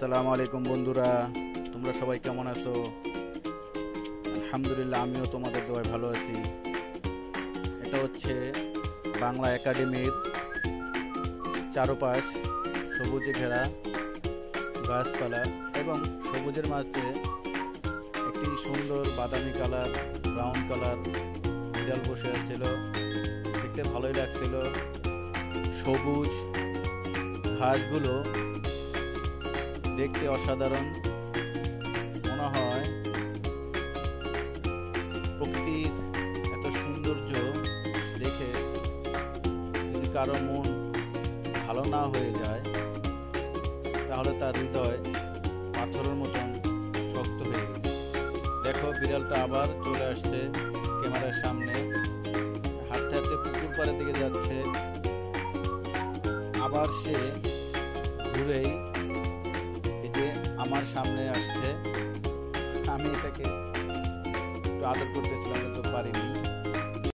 আসসালামু আলাইকুম বন্ধুরা, তোমরা সবাই কেমন আছো? আলহামদুলিল্লাহ, আমিও তোমাদের দোয়ায় ভালো আছি। এটা হচ্ছে বাংলা একাডেমির চারপাশ সবুজে ঘেরা গাছপালা এবং সবুজের মাঝে একটি সুন্দর বাদামি কালার, ব্রাউন কালার বিড়াল বসে আছিল। দেখতে ভালোই লাগছিল। সবুজ ঘাসগুলো দেখতে অসাধারণ মনে হয়। প্রকৃতির এত সৌন্দর্য দেখে যদি কারো মন ভালো না হয়ে যায় তাহলে তার হৃদয় পাথরের মতন শক্ত হয়ে গেছে। দেখো, বিড়ালটা আবার চলে আসছে ক্যামেরার সামনে, হাঁটতে হাঁটতে পুকুর পাড়ের দিকে যাচ্ছে। আবার সে ঘুরেই আমার সামনে আসছে। আমি এটাকে একটু আদর করতেছিলাম, তো পারিনি।